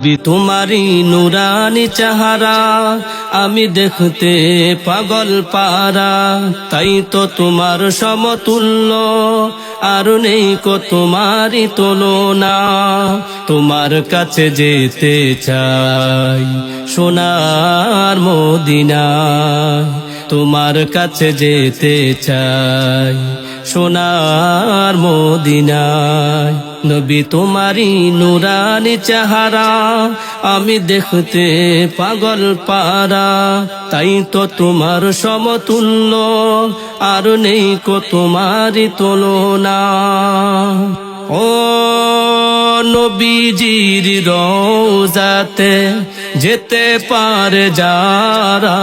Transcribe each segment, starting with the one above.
তোমারি নুরানি চেহারা আমি দেখতে পাগল পারা, তাই তো তোমার সমতুল্য আর নেই কো তোমারি তুলনা। তোমার কাছে যেতে চাই সোনার মদিনায়, তোমার কাছে যেতে চাই সোনার মদিনায়। নবী তোমারি নুরানি চেহারা আমি দেখতে পাগল পারা, তাই তো তোমার সমতুল্য আর নেই কো তোমারি তুলনা। ও নবীজির রওজাতে যেতে পারে যারা,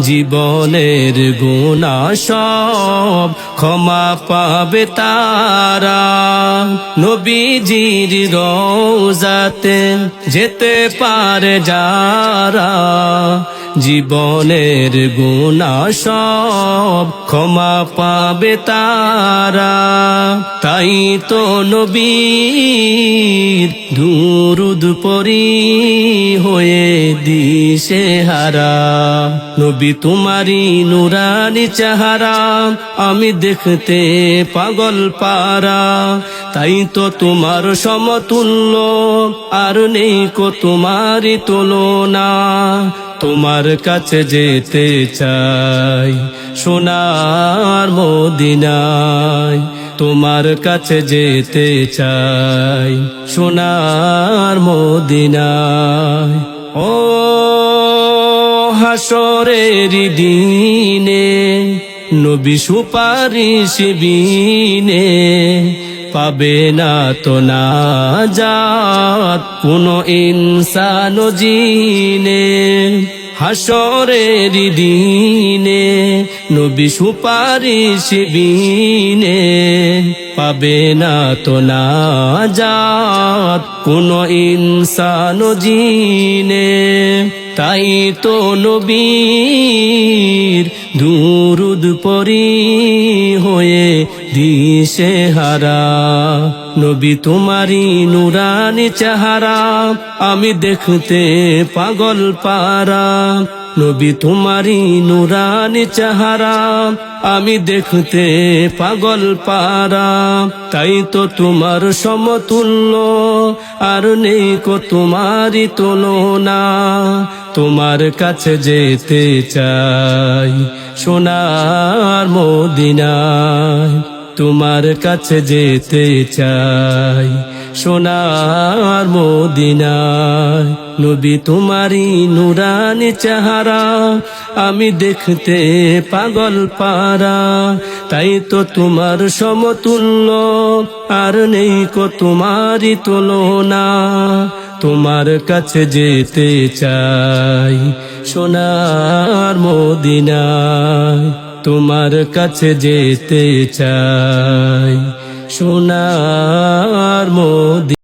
জীবনের গুনাহ সব ক্ষমা পাবে তারা। নবীজির রওজাতে যেতে পারে যারা, জীবনের গুনাহ সব ক্ষমা পাবে তারা। তাই তো নবীর দুরুদ পড়ি হয়ে দিশে হারা। নবী তোমারি নুরানি চেহারা আমি দেখতে পাগল পারা, তাই তো তোমার সমতুল্য আর নেই কো তোমারি তুলনা। তোমার কাছে যেতে চাই সোনার মদিনায়, তোমার কাছে যেতে চাই সোনার মদিনায়। ও হাসরের দিনে নবী সুপারিশ বিনে, পাবে না তো নাজাত কোনো ইনসান জিনে। হাসরের দিনে নবী সুপারিশ বিনে, পাবে না তো নাজাত কোনো ইনসান জিনে। তাই তো নবীর দুরুদ পড়ি হয়ে দিশে হারা। নবী তোমারি নুরানি চেহারা আমি দেখতে পাগল পারা, নবী তোমারি নুরানি চেহারা আমি দেখতে পাগল পারা। তাই তো তোমার সমতুল্য আর নেই কো তোমারি তুলনা। তোমার কাছে যেতে চাই সোনার মদিনায়, তোমার কাছে যেতে চাই সোনার মদিনায়। নবী তোমারি নুরানি চেহারা আমি দেখতে পাগল পারা, তাই তো তোমার সমতুল্য আর নেই কো তোমারি তুলনা। তোমার কাছে যেতে চাই সোনার মদিনায়, তোমার কাছে যেতে চাই সোনার মদিনায়।